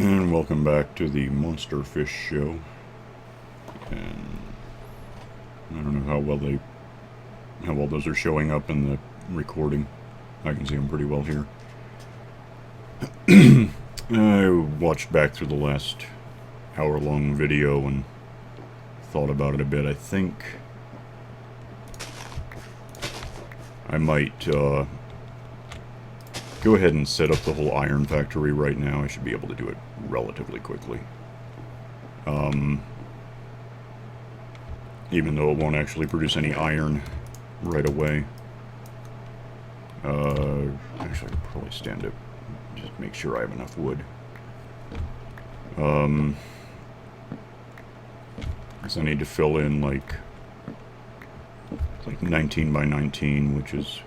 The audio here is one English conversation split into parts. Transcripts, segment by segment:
And welcome back to the Monster Fish Show. And I don't know how well those are showing up in the recording. I can see them pretty well here. I watched back through the last hour-long video and thought about it a bit. I think I might go ahead and set up the whole iron factory right now. I should be able to do it relatively quickly. Even though it won't actually produce any iron right away. Actually, I'll probably stand it. Just make sure I have enough wood. Because I need to fill in like 19 by 19, which is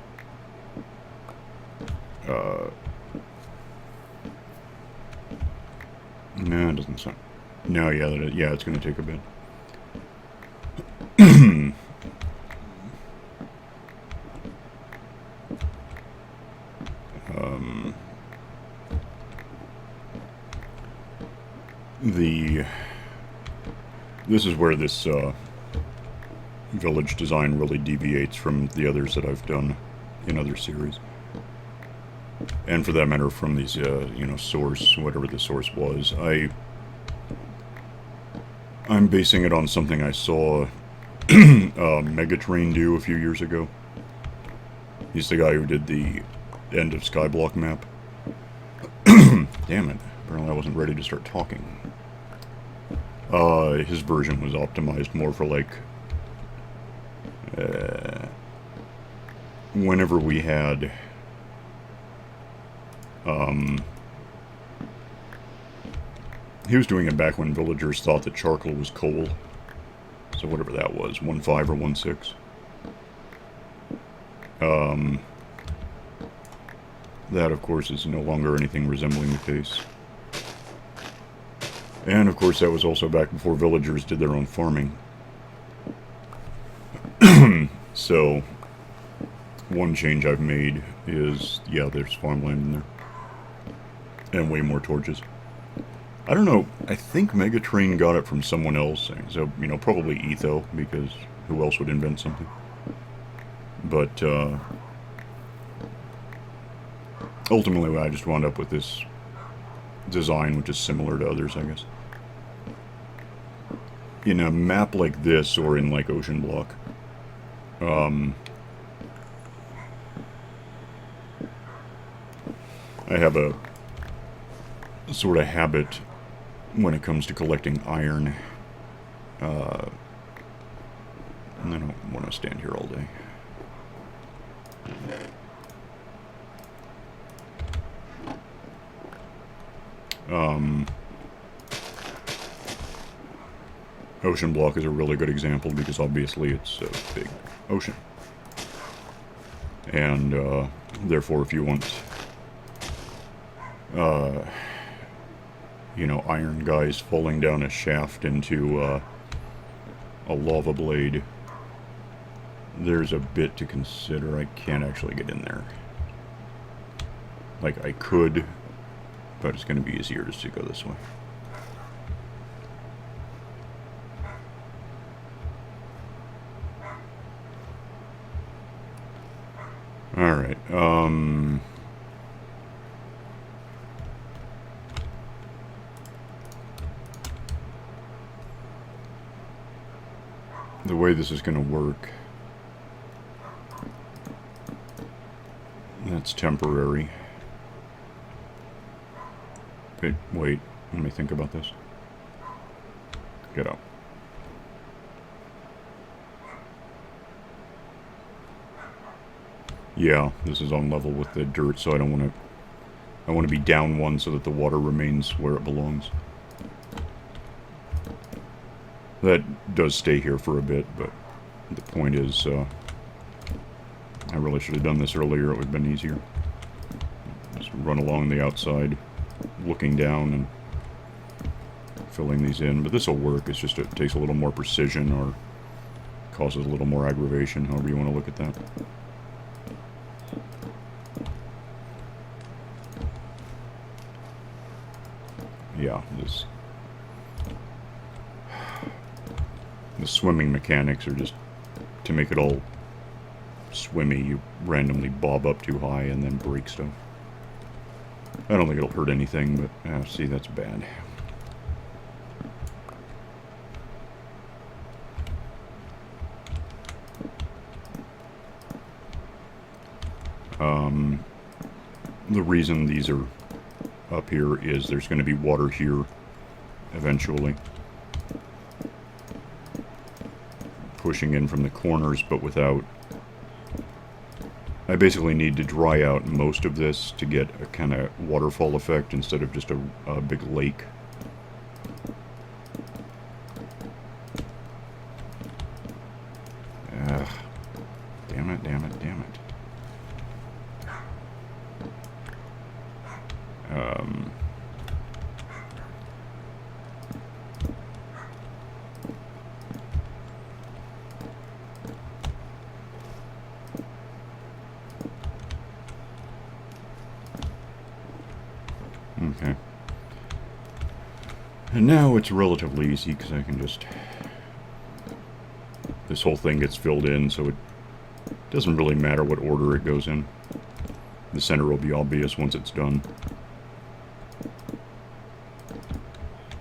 no, it doesn't sound. No, yeah, it's going to take a bit. This is where this village design really deviates from the others that I've done in other series. And for that matter, from these, source, whatever the source was. I'm basing it on something I saw Megatrain do a few years ago. He's the guy who did the End of Skyblock map. Damn it. Apparently I wasn't ready to start talking. His version was optimized more for, like, whenever we had, he was doing it back when villagers thought that charcoal was coal. So whatever that was, 1.5 or 1.6. That, of course, is no longer anything resembling the case. And, of course, that was also back before villagers did their own farming. So, one change I've made is, yeah, there's farmland in there. And way more torches. I don't know, I think Megatrain got it from someone else. So, probably Etho, because who else would invent something? But, ultimately I just wound up with this design, which is similar to others, I guess. In a map like this, or in, like, Ocean Block, I have a sort of habit when it comes to collecting iron, and I don't want to stand here all day. Ocean Block is a really good example because obviously it's a big ocean. And, therefore, if you want, iron guys falling down a shaft into, a lava blade, there's a bit to consider. I can't actually get in there. Like, I could, but it's going to be easier just to go this way. Alright, the way this is going to work, that's temporary. Wait, let me think about this. Get out. Yeah, this is on level with the dirt, so I don't want to... I want to be down one so that the water remains where it belongs. That does stay here for a bit, but the point is, I really should have done this earlier. It would have been easier. Just run along the outside, looking down and filling these in. But this will work. It's just it takes a little more precision or causes a little more aggravation, however you want to look at that. yeah, the swimming mechanics are just to make it all swimmy. You randomly bob up too high and then break stuff. I don't think it'll hurt anything, but see, that's bad. The reason these are up here is there's going to be water here eventually, pushing in from the corners, but without... I basically need to dry out most of this to get a kind of waterfall effect instead of just a big lake. Damn it, damn it, damn it. Okay. And now it's relatively easy because I can just... This whole thing gets filled in, so it doesn't really matter what order it goes in. The center will be obvious once it's done.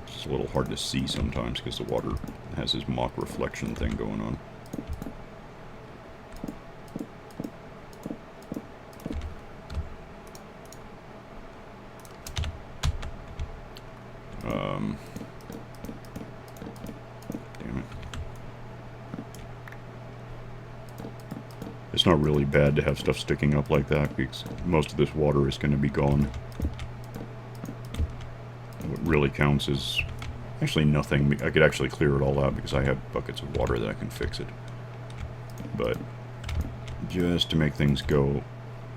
It's a little hard to see sometimes because the water has this mock reflection thing going on. Damn it. It's not really bad to have stuff sticking up like that because most of this water is going to be gone. What really counts is actually nothing. I could actually clear it all out because I have buckets of water that I can fix it. But just to make things go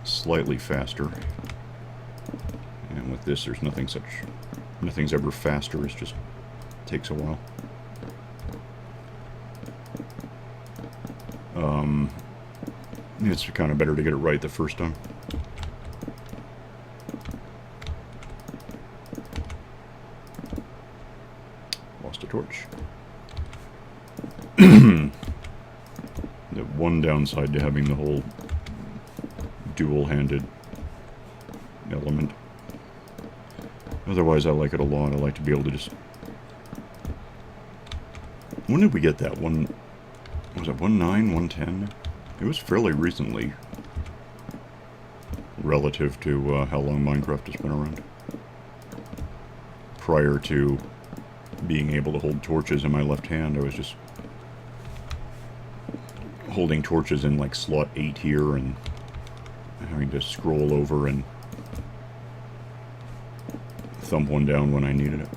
slightly faster. And with this, there's nothing's ever faster. It just takes a while. It's kind of better to get it right the first time. Lost a torch. The one downside to having the whole dual-handed element. Otherwise, I like it a lot. I like to be able to just... When did we get that? Was it 1.9, 1.10? It was fairly recently, relative to how long Minecraft has been around. Prior to being able to hold torches in my left hand, I was just holding torches in like slot 8 here and having to scroll over and thump one down when I needed it.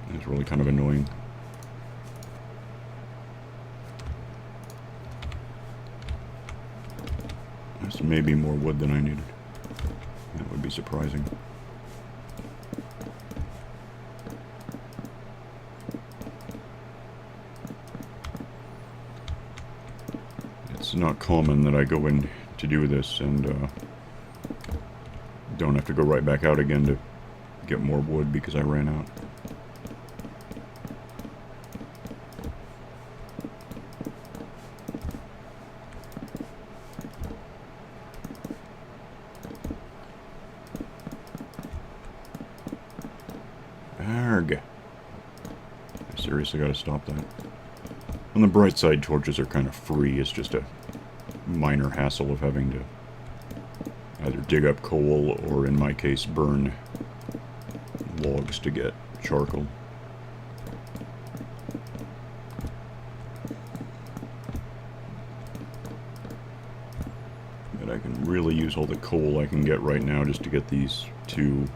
It was really kind of annoying. There's maybe more wood than I needed. That would be surprising. It's not common that I go in to do this and don't have to go right back out again to get more wood because I ran out. Arg. I seriously gotta stop that. On the bright side, torches are kind of free. It's just a minor hassle of having to either dig up coal or, in my case, burn logs to get charcoal. But I can really use all the coal I can get right now just to get these two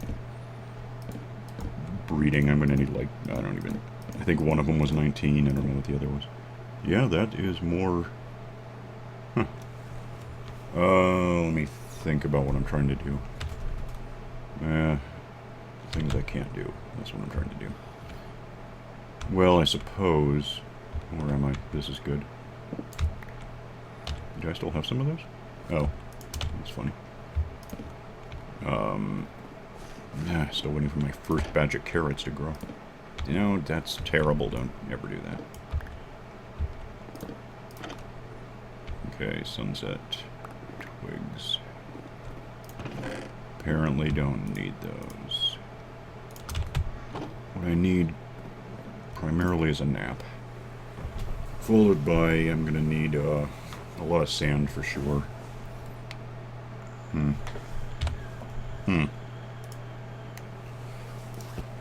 breeding. I'm gonna need, like, I think one of them was 19. I don't know what the other was. Yeah, that is more... Huh. Let me think about what I'm trying to do. Things I can't do. That's what I'm trying to do. Well, I suppose... Where am I? This is good. Do I still have some of those? Oh. That's funny. Still waiting for my first batch of carrots to grow. You know, that's terrible. Don't ever do that. Okay, sunset. Twigs. Apparently don't need those. What I need primarily is a nap. Followed by, I'm gonna need a lot of sand for sure.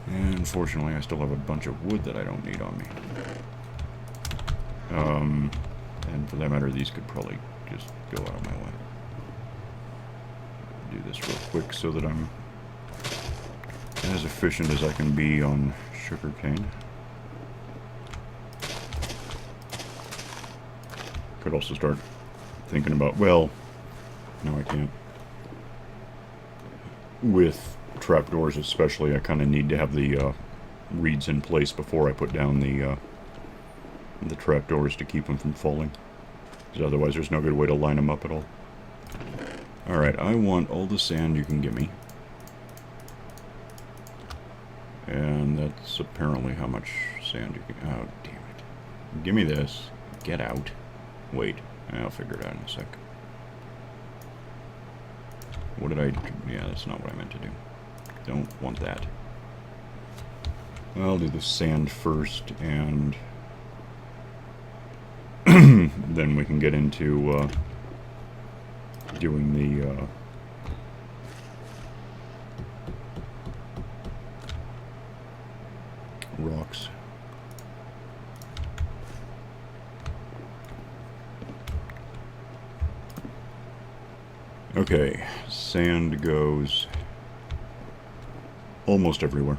And unfortunately, I still have a bunch of wood that I don't need on me. And for that matter, these could probably just go out of my way. Do this real quick so that I'm as efficient as I can be on sugarcane. Could also start thinking about, well, no I can't. With trapdoors especially, I kind of need to have the reeds in place before I put down the trapdoors to keep them from falling. Because otherwise there's no good way to line them up at all. Alright, I want all the sand you can give me. And that's apparently how much sand you can... Oh, damn it. Give me this. Get out. Wait. I'll figure it out in a sec. What did I... Yeah, that's not what I meant to do. Don't want that. I'll do the sand first, and... then we can get into, doing the, rocks. Okay, sand goes almost everywhere.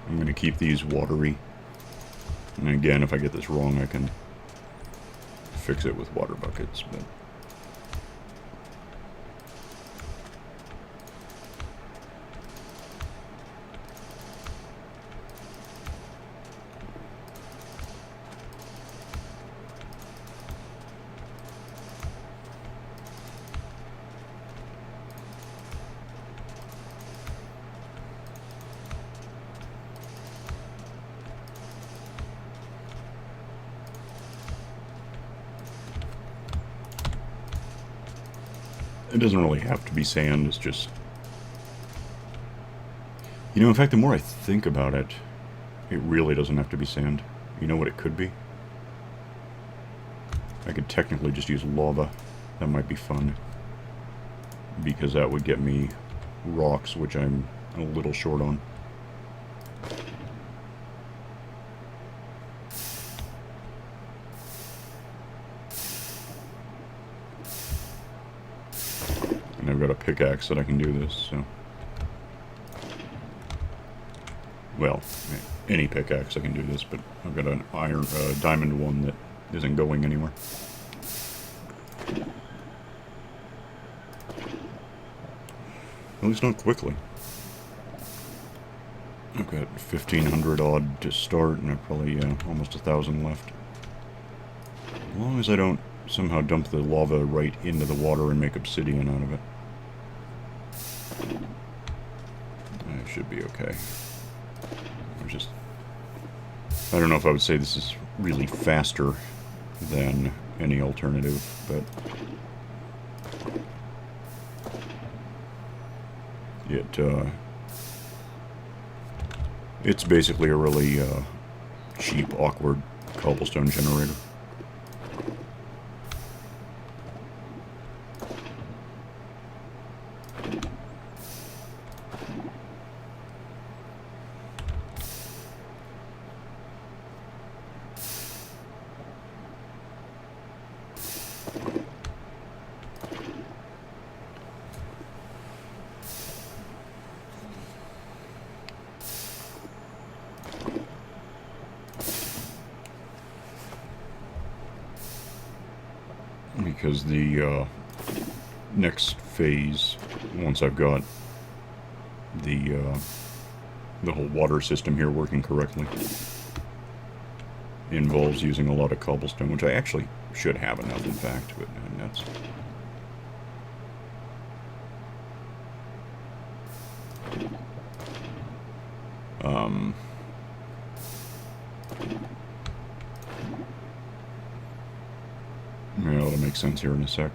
I'm going to keep these watery. And again, if I get this wrong, I can fix it with water buckets, but... It doesn't really have to be sand, it's just... You know, in fact, the more I think about it, it really doesn't have to be sand. You know what it could be? I could technically just use lava. That might be fun. Because that would get me rocks, which I'm a little short on. And I've got a pickaxe that I can do this, so... Well, any pickaxe I can do this, but I've got an iron, diamond one that isn't going anywhere. At least not quickly. I've got 1,500 odd to start, and I've probably almost 1,000 left. As long as I don't somehow dump the lava right into the water and make obsidian out of it, I should be okay. I don't know if I would say this is really faster than any alternative, but it's basically a really cheap, awkward cobblestone generator. Because the next phase, once I've got the whole water system here working correctly, involves using a lot of cobblestone, which I actually should have enough, in fact, but that's... Yeah, that'll make sense here in a sec.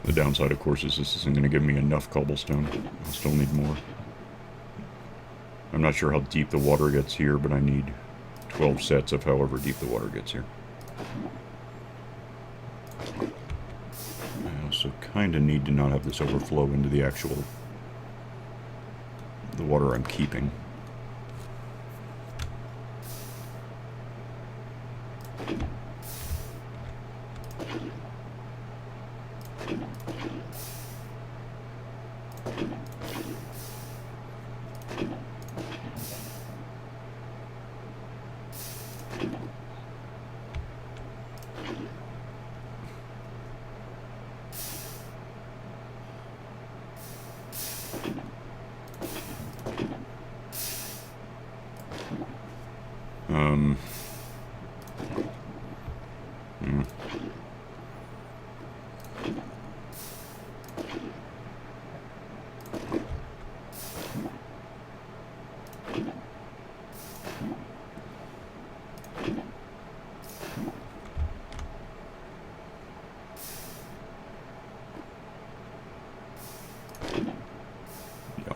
The downside, of course, is this isn't going to give me enough cobblestone. I'll still need more. I'm not sure how deep the water gets here, but I need 12 sets of however deep the water gets here. I also kind of need to not have this overflow into the water I'm keeping. Yeah.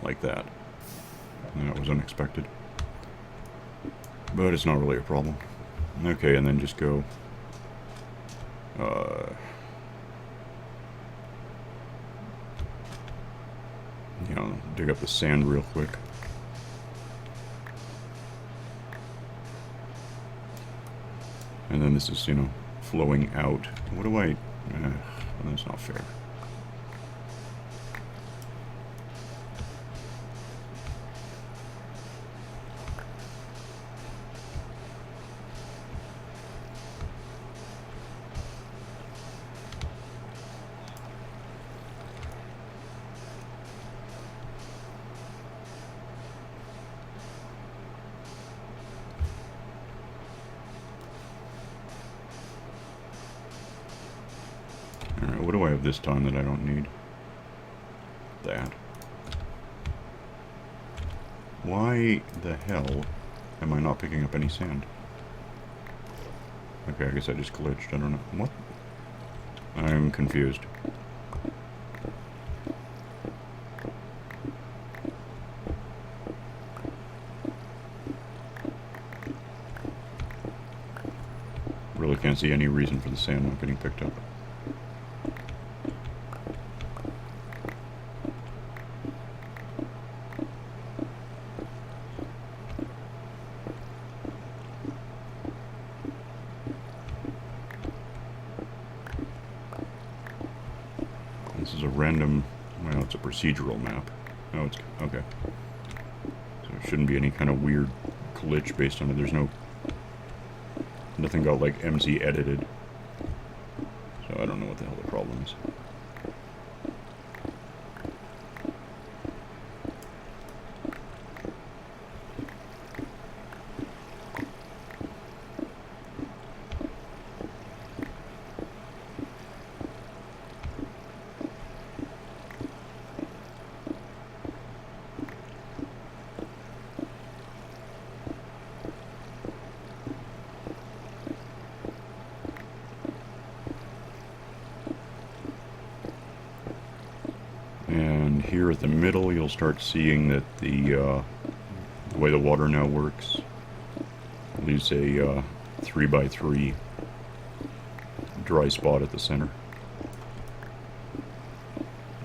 Like that. That was unexpected. But it's not really a problem. Okay, and then just go... you know, dig up the sand real quick. And then this is, you know, flowing out. What do I... that's not fair. Alright, what do I have this time that I don't need? That. Why the hell am I not picking up any sand? Okay, I guess I just glitched. I don't know. What? I'm confused. Really can't see any reason for the sand not getting picked up. This is a random, well, it's a procedural map. Oh, it's, okay. So it shouldn't be any kind of weird glitch based on it. There's nothing got, like, MZ edited. So I don't know what the hell the problem is. And here at the middle, you'll start seeing that the way the water now works leaves a 3x3 dry spot at the center,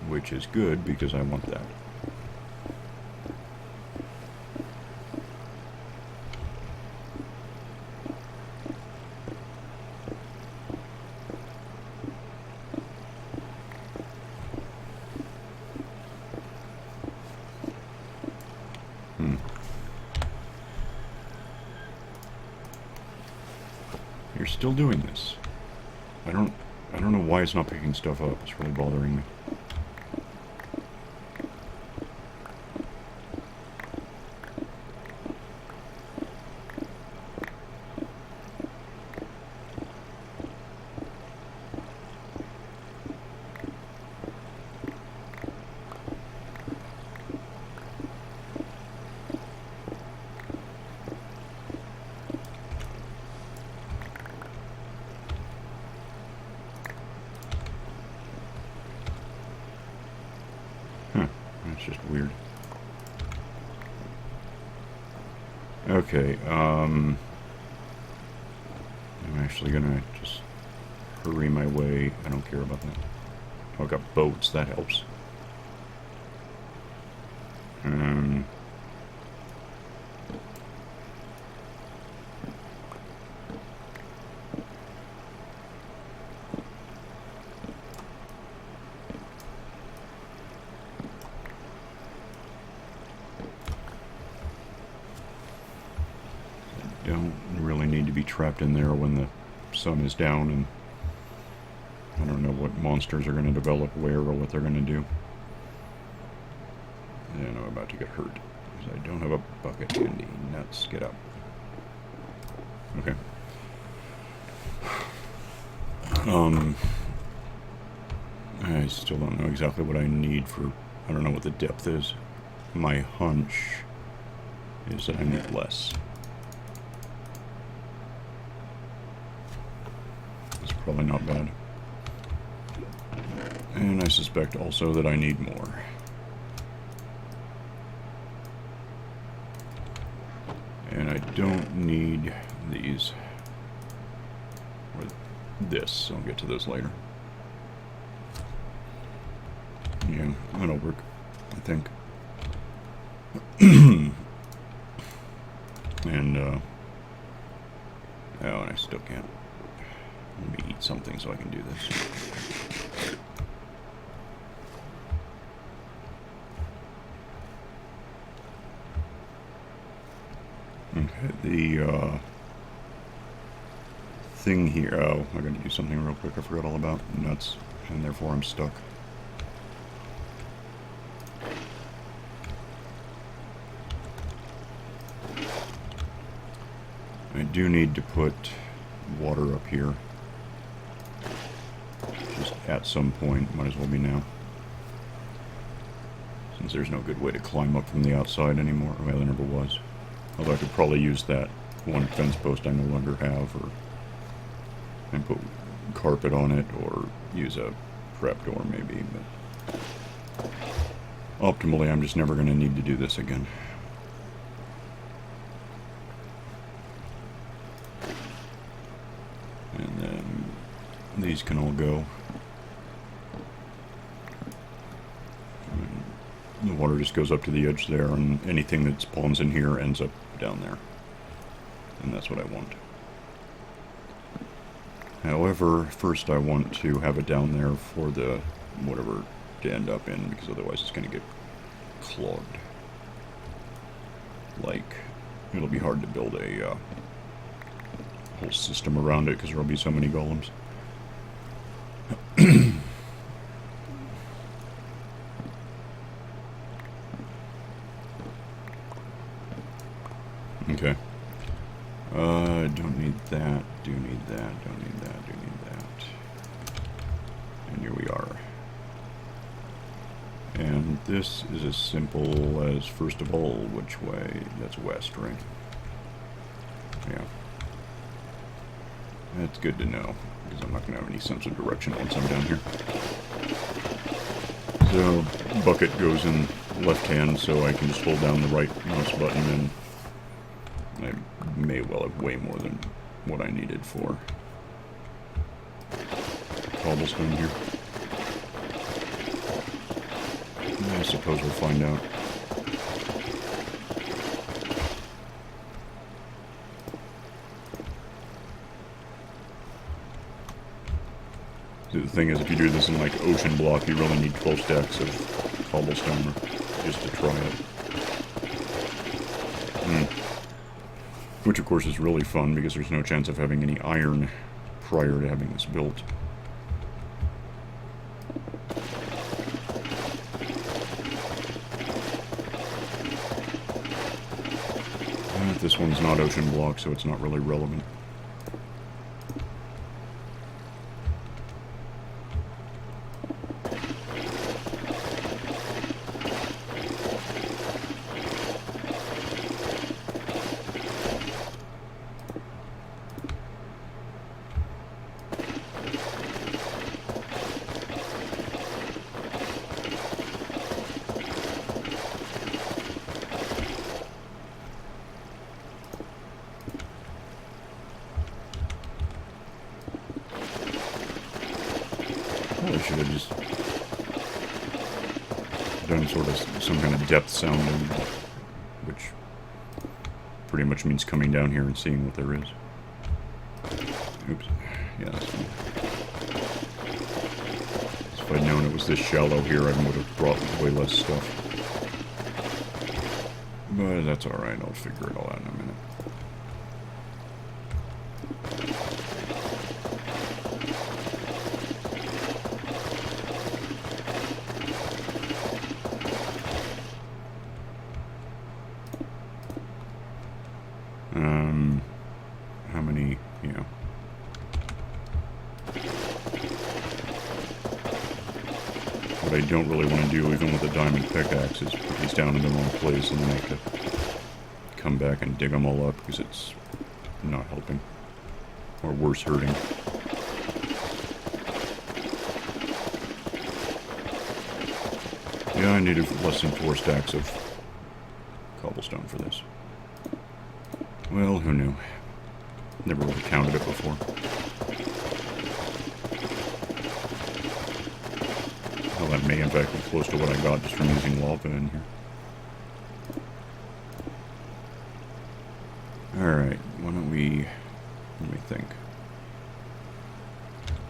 which is good because I want that. You're still doing this. I don't know why it's not picking stuff up. It's really bothering me. That's just weird. Okay, I'm actually gonna just hurry my way. I don't care about that. Oh, I got boats, that helps. Don't really need to be trapped in there when the sun is down, and I don't know what monsters are going to develop where or what they're going to do. And I'm about to get hurt because I don't have a bucket handy. Nuts, get up. Okay. I still don't know exactly what I need for... I don't know what the depth is. My hunch is that I need less. It's probably not bad. And I suspect also that I need more. And I don't need these. Or this. I'll get to those later. Yeah, that'll work, I think. And, oh, and I still can't. Let me eat something so I can do this. Okay, the, thing here... Oh, I gotta do something real quick I forgot all about. Nuts. And therefore I'm stuck. I do need to put water up here. Just at some point. Might as well be now. Since there's no good way to climb up from the outside anymore. Well, there never was. Although I could probably use that one fence post I no longer have, and put carpet on it, or use a trap door maybe, but optimally I'm just never going to need to do this again. And then these can all go. And the water just goes up to the edge there, and anything that spawns in here ends up down there. And that's what I want. However, first I want to have it down there for the whatever to end up in, because otherwise it's going to get clogged. Like, it'll be hard to build a whole system around it because there'll be so many golems. Okay. Don't need that, do need that, don't need that, do need that. And here we are. And this is as simple as, first of all, which way? That's west, right? Yeah. That's good to know, because I'm not going to have any sense of direction once I'm down here. So, bucket goes in left hand, so I can just hold down the right mouse button, and I may well have way more than what I needed for cobblestone here. I suppose we'll find out. The thing is, if you do this in like ocean block, you really need 12 stacks of cobblestone just to try it. Which of course is really fun because there's no chance of having any iron prior to having this built. This one's not ocean block, so it's not really relevant. I should have just done sort of some kind of depth sounding, which pretty much means coming down here and seeing what there is. Oops. Yeah, that's fine. If I'd known it was this shallow here, I would have brought way less stuff. But that's alright, I'll figure it all out in a minute. How many, yeah. What I don't really want to do, even with a diamond pickaxe, is put these down in the wrong place and then have to come back and dig them all up, because it's not helping. Or worse, hurting. Yeah, I needed less than 4 stacks of cobblestone for this. Well, who knew? Never really counted it before. Well, that may in fact be close to what I got just from using lava in here. Alright, why don't we... let me think.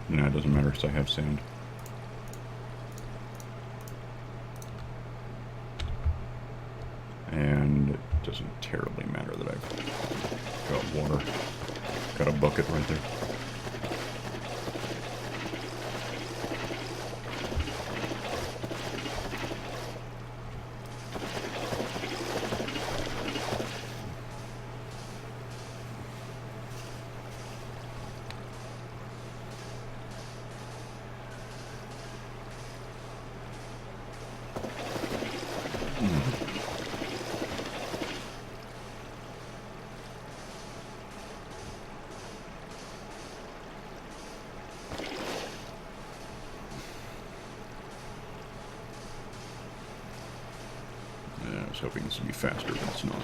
No, it doesn't matter because I have sand. And it doesn't terribly matter that I've got water. Got a bucket right there. I was hoping this would be faster, but it's not.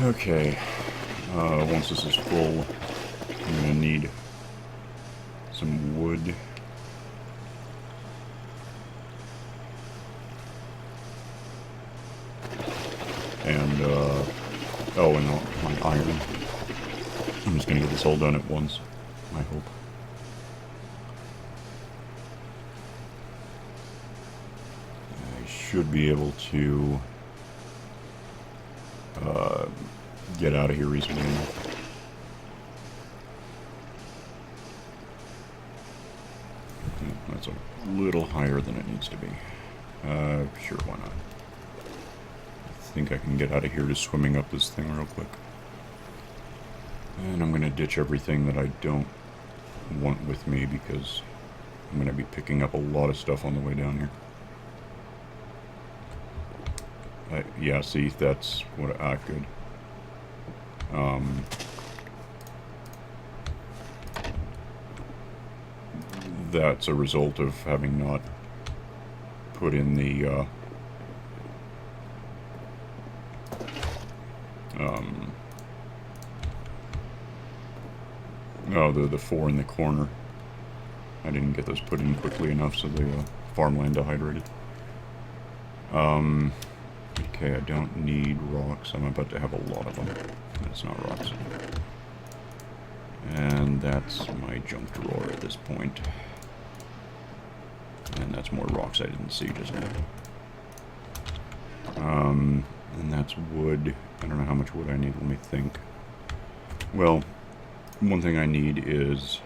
Okay, once this is full, I'm going to need some wood. And, oh, and my iron. I'm just going to get this all done at once, I hope. I should be able to get out of here easily enough. That's a little higher than it needs to be. Sure, why not? I think I can get out of here just swimming up this thing real quick. And I'm going to ditch everything that I don't want with me because I'm going to be picking up a lot of stuff on the way down here. Yeah, see, that's what good. That's a result of having not put in the, the 4 in the corner. I didn't get those put in quickly enough, so the farmland dehydrated. Okay, I don't need rocks. I'm about to have a lot of them. That's not rocks. And that's my junk drawer at this point. And that's more rocks I didn't see just now. And that's wood. I don't know how much wood I need. Let me think. Well, one thing I need is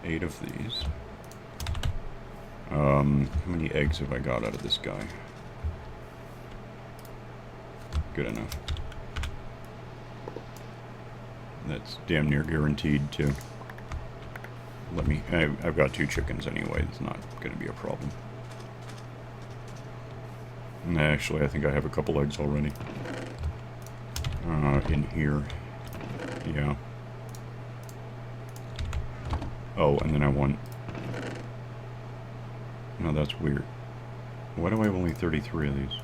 8 of these. How many eggs have I got out of this guy? Good enough. That's damn near guaranteed to let me... I've got 2 chickens anyway. It's not going to be a problem. Actually, I think I have a couple eggs already. In here. Yeah. Oh, and then I want... No, that's weird. Why do I have only 33 of these?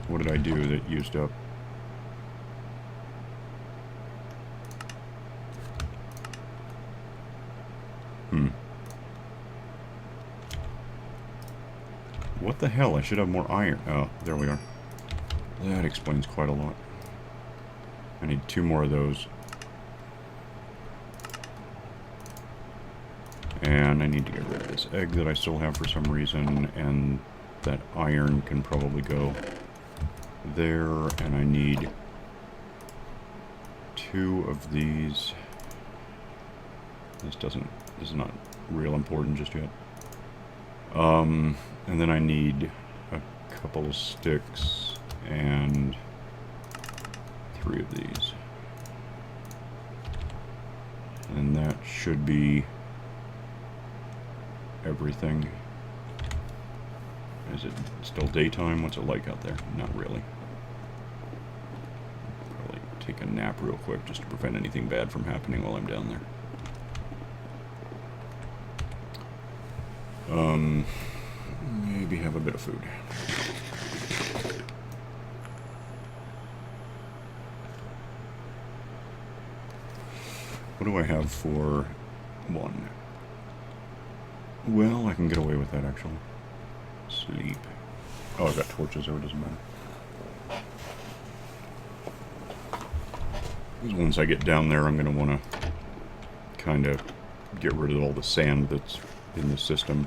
What did I do that used up? What the hell? I should have more iron. Oh, there we are. That explains quite a lot. I need 2 more of those. And I need to get rid of this egg that I still have for some reason, and that iron can probably go there, and I need 2 of these. This is not real important just yet. And then I need a couple of sticks and 3 of these. And that should be everything. Is it still daytime? What's it like out there? Not really. Probably take a nap real quick just to prevent anything bad from happening while I'm down there. Maybe have a bit of food. What do I have for 1? Well, I can get away with that, actually. Sleep. Oh, I've got torches, so it doesn't matter. Because once I get down there, I'm going to want to kind of get rid of all the sand that's in the system.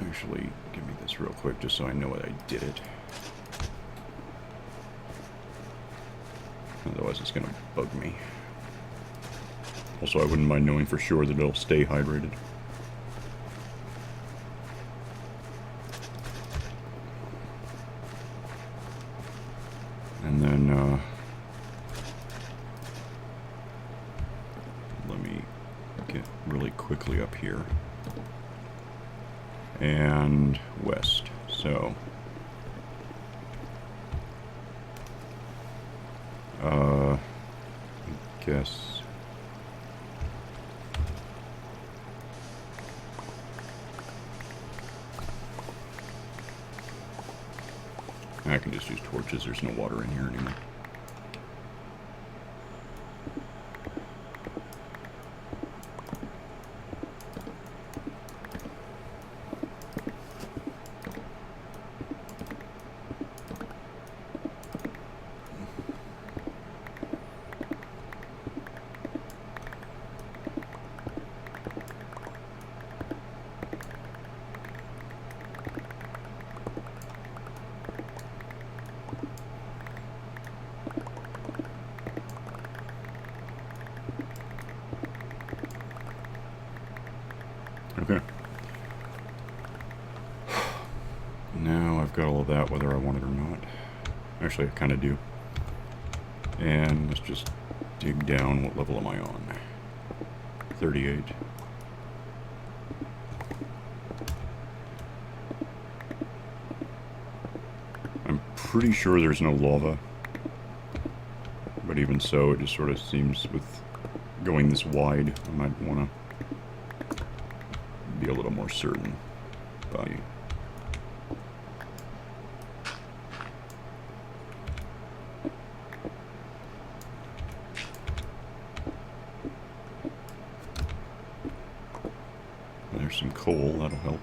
Actually, give me this real quick, just so I know that I did it. Otherwise, it's going to bug me. Also, I wouldn't mind knowing for sure that it'll stay hydrated. And then, let me get really quickly up here. And west. So, I guess I can just use torches. There's no water in here anymore. Okay. Now I've got all of that, whether I want it or not. Actually, I kind of do. And let's just dig down. What level am I on? 38. I'm pretty sure there's no lava. But even so, it just sort of seems with going this wide, I might want to be a little more certain about you. There's some coal, that'll help.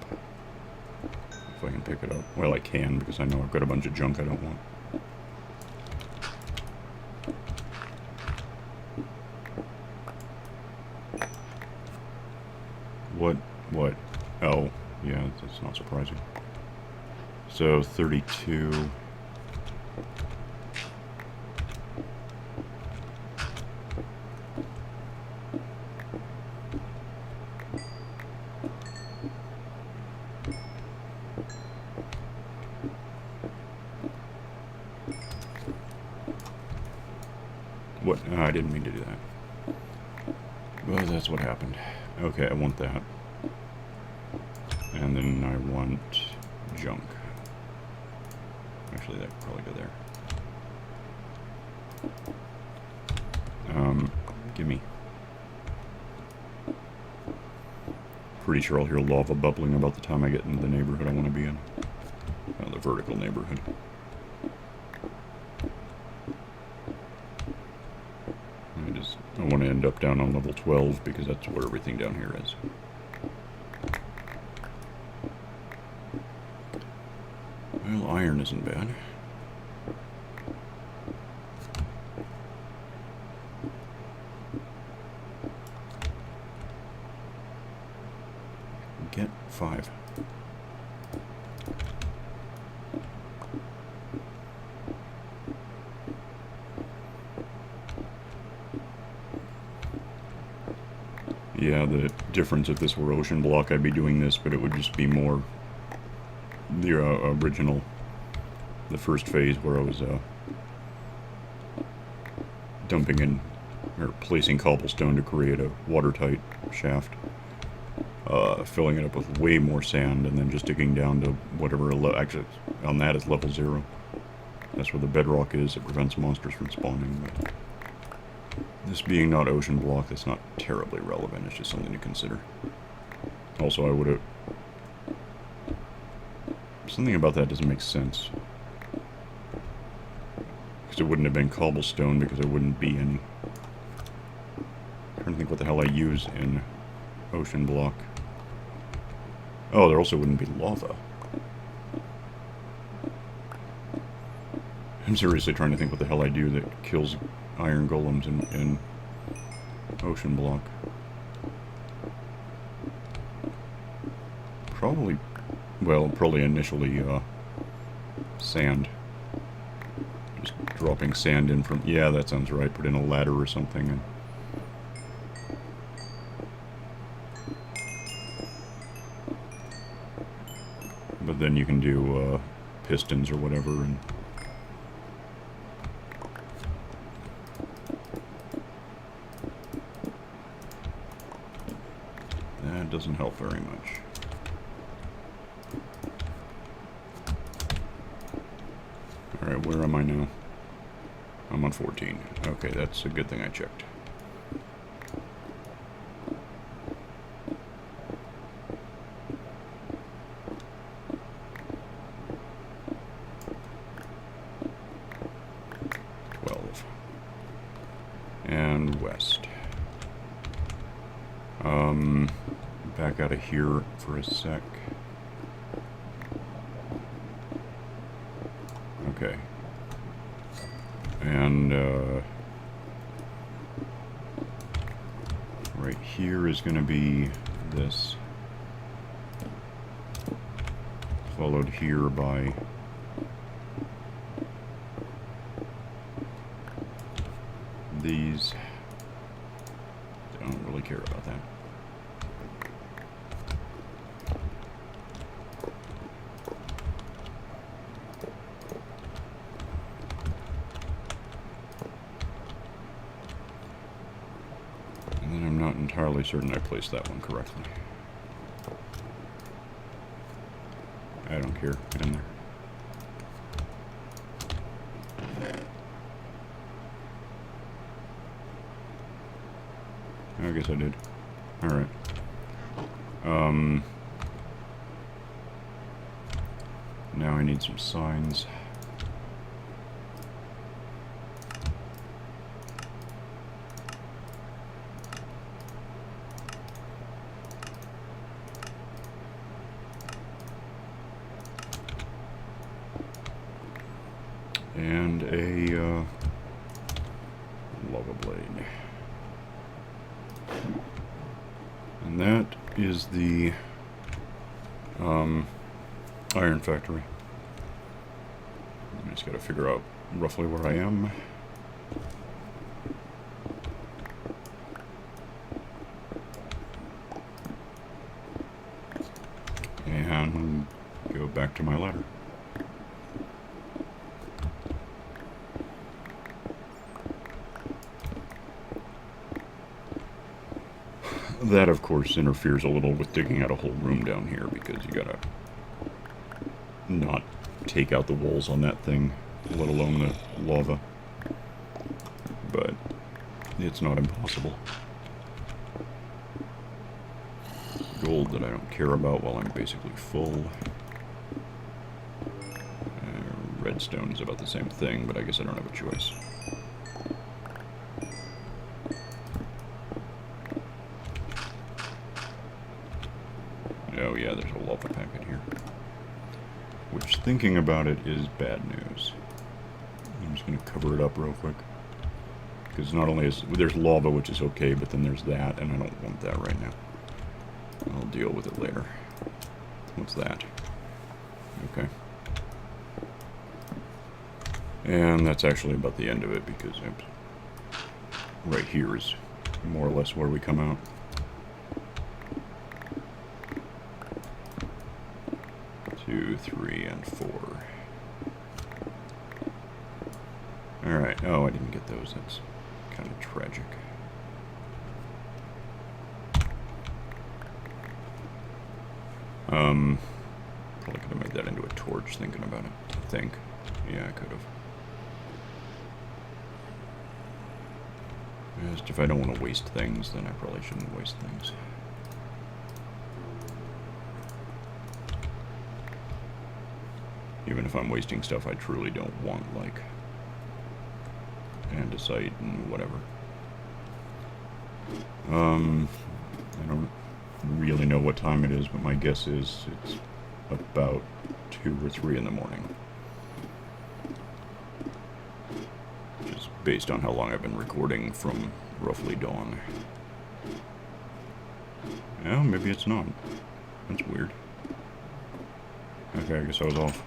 If I can pick it up. Well, I can, because I know I've got a bunch of junk I don't want. What? Oh, yeah. surprising. So 32. What? Oh, I didn't mean to do that. Well, that's what happened. Okay, I want that. And then I want junk. Actually, that could probably go there. Gimme. Pretty sure I'll hear lava bubbling about the time I get into the neighborhood I want to be in. The vertical neighborhood. I want to end up down on level 12 because that's where everything down here is. Well, iron isn't bad. Get 5. Yeah, the difference if this were ocean block, I'd be doing this, but it would just be more the original, the first phase where I was dumping in, or placing cobblestone to create a watertight shaft, filling it up with way more sand, and then just digging down to whatever, actually, on that is level 0. That's where the bedrock is, it prevents monsters from spawning, but this being not ocean block, that's not terribly relevant, it's just something to consider. Also, I would have... Something about that doesn't make sense. Because it wouldn't have been cobblestone, because there wouldn't be any. I'm trying to think what the hell I use in ocean block. Oh, there also wouldn't be lava. I'm seriously trying to think what the hell I do that kills iron golems in ocean block. Probably, well, probably initially sand. Just dropping sand in from, yeah, that sounds right. Put in a ladder or something. And but then you can do pistons or whatever, and that doesn't help very much. Alright, where am I now? I'm on 14. Okay, that's a good thing I checked. And west. Back out of here for a sec. Okay. And right here is going to be this. Followed here by these. Don't really care about that. And then I'm not entirely certain I placed that one correctly. I don't care. Get in there. I guess I did. Alright. Now I need some signs. And a lavablade. And that is the Iron factory. I just gotta figure out roughly where I am. And go back to my ladder. That, of course, interferes a little with digging out a whole room down here, because you gotta not take out the walls on that thing, let alone the lava. But it's not impossible. Gold that I don't care about while I'm basically full. Redstone is about the same thing, but I guess I don't have a choice. Oh yeah, there's a lava packet here. Which, thinking about it, is bad news. I'm just going to cover it up real quick. Because not only is there's lava, which is okay, but then there's that, and I don't want that right now. I'll deal with it later. What's that? Okay. And that's actually about the end of it, because right here is more or less where we come out. 2, 3, and 4. Alright, oh, I didn't get those. That's kind of tragic. Probably could have made that into a torch, thinking about it. I think. Yeah, I could have. Just if I don't want to waste things, then I probably shouldn't waste things. Even if I'm wasting stuff I truly don't want, like andesite and whatever. I don't really know what time it is, but my guess is it's about 2 or 3 in the morning. Just based on how long I've been recording from roughly dawn. Oh, maybe it's not. That's weird. Okay, I guess I was off.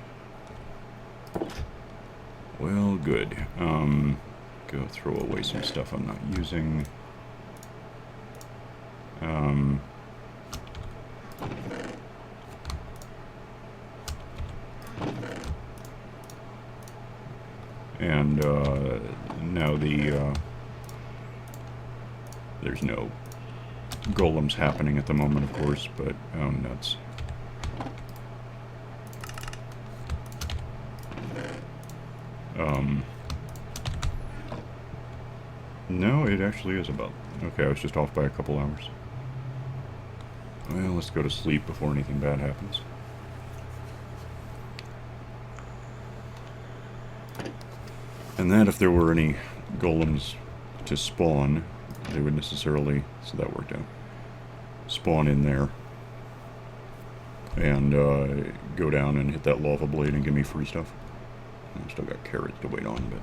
Well, good. Go throw away some stuff I'm not using. And now there's no golems happening at the moment, of course, but oh nuts. No, it actually is about... Okay, I was just off by a couple hours. Well, let's go to sleep before anything bad happens. And that, if there were any golems to spawn, they would necessarily... So that worked out. Spawn in there. And go down and hit that lava blade and give me free stuff. I've still got carrots to wait on, but...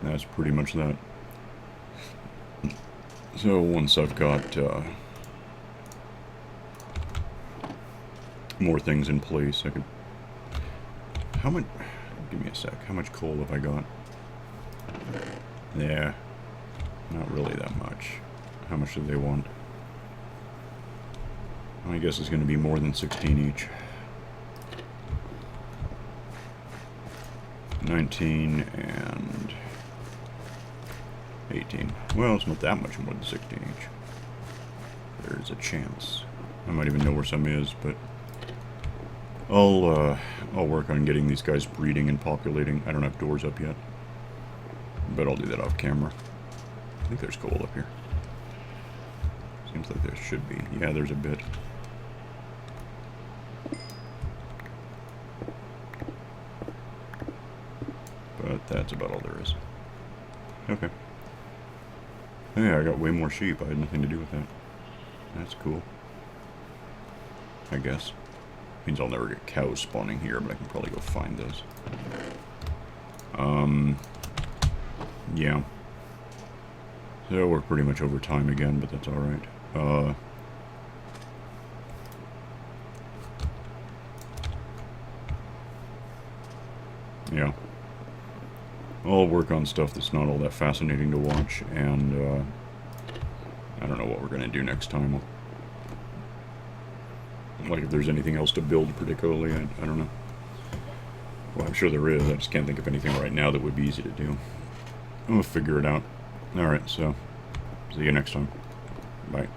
that's pretty much that. So once I've got more things in place, I could... How much... Give me a sec. How much coal have I got? Yeah. Not really that much. How much do they want? I guess it's going to be more than 16 each. 19 and 18. Well, it's not that much more than 16 each. There's a chance. I might even know where some is, but I'll work on getting these guys breeding and populating. I don't have doors up yet, but I'll do that off camera. I think there's coal up here. Seems like there should be. Yeah, there's a bit. But that's about all there is. Okay. Yeah, I got way more sheep. I had nothing to do with that. That's cool. I guess. Means I'll never get cows spawning here, but I can probably go find those. Yeah. So we're pretty much over time again, but that's alright. Yeah. I'll work on stuff that's not all that fascinating to watch, and I don't know what we're going to do next time. Like, if there's anything else to build particularly, I don't know. Well, I'm sure there is. I just can't think of anything right now that would be easy to do. We'll figure it out. Alright, so see you next time. Bye.